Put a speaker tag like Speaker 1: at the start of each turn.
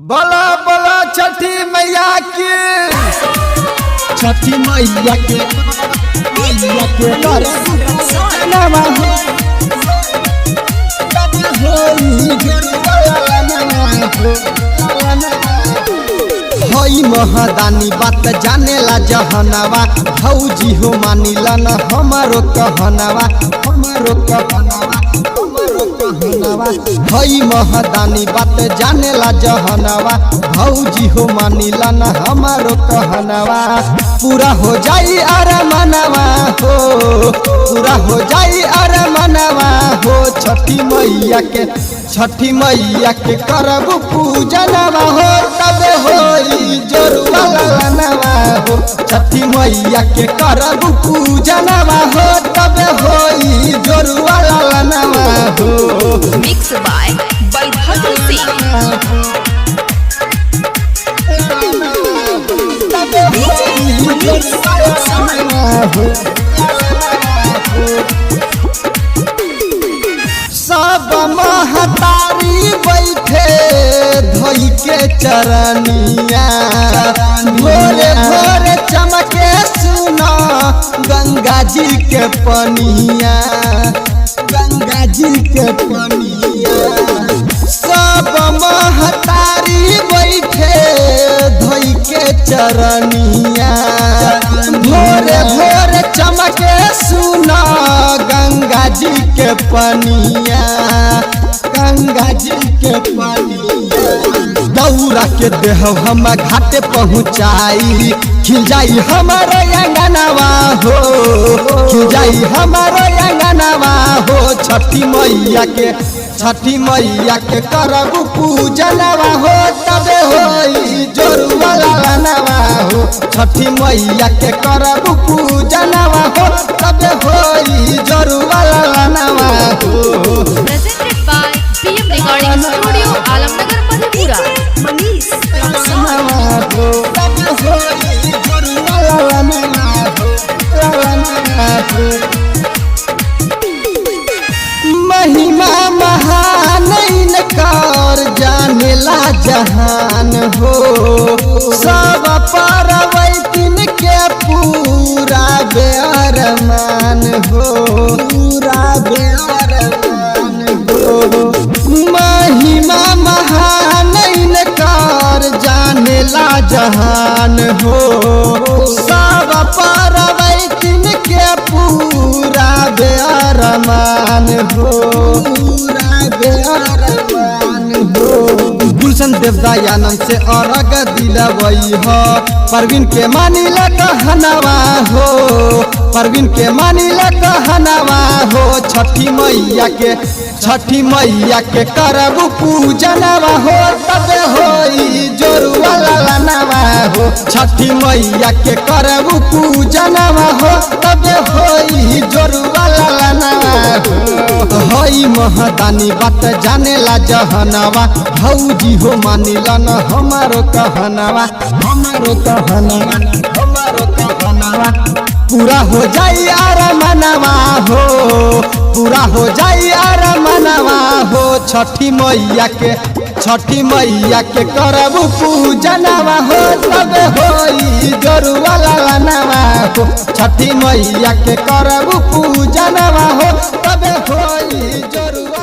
Speaker 1: बोला बोला छठी मैया की। छठी मैया के हई महादानी बात जानेला जहनवा भौजी हो मानिला न हमारो कहनवा हई महादानी बात जानेला जहनवा भौजी हो मानिला न हमारो कहनवा पूरा हो जाई अरे मनवा हो पूरा हो जाई अरे मनवा हो छठी मैया के करब पूजनवा हो तब होई जोरुआ ललनवा हो छठी मैया के करब पूजनवा हो तब होई जोरुआ ललनवा हो।
Speaker 2: Mix by Balbhadra Singh.
Speaker 1: सब महतारी बैठे धोई के चरनिया भोरे भोरे चमके सुना गंगा जी के पनिया सब महतारी बैठे धोई के चरनिया भोरे भोरे चमके सुना गंगा जी के पनिया दौरा के देह हम घाटे पहुँचाई खिल जाई हमारो अंगनवा हो छठी मैया के करब पूजनवा हो तबे होई जोरुआ ललनवा हो छठी मैया के करब पूजनवा हो तबे होई जोरुआ ललनवा हो।
Speaker 2: Presented by PM Recording Studio, Alamnagar, Madhepura.
Speaker 1: महिमा महान कर जानेला जहान हो सब परवैतिन के पूरा बेअरमान हो महिमा महान कर जानेला जहान हो सब परवैतिन के पूरा बेअरमान हो गुलशन देवदायानंद से अर्घ दिलवई हो परवीन के मानिला कहनवा हो छठी मैया के करब पूजनवा हो तबे होई जोरुआ ललनवा हो छठी मैया के करब पूजनवा हो तबे होई जोरुआ ललनवा हो। हई महदानी बात जानेला जहनवा भौजी हो मानिला न हमारो कहनवा पूरा हो जाई अरे मनवा हो छठी मैया के करब पूजनवा हो तबे होई जोरुआ ललनवा हो छठी मैया के करब पूजनवा हो तबे होई जोरुआ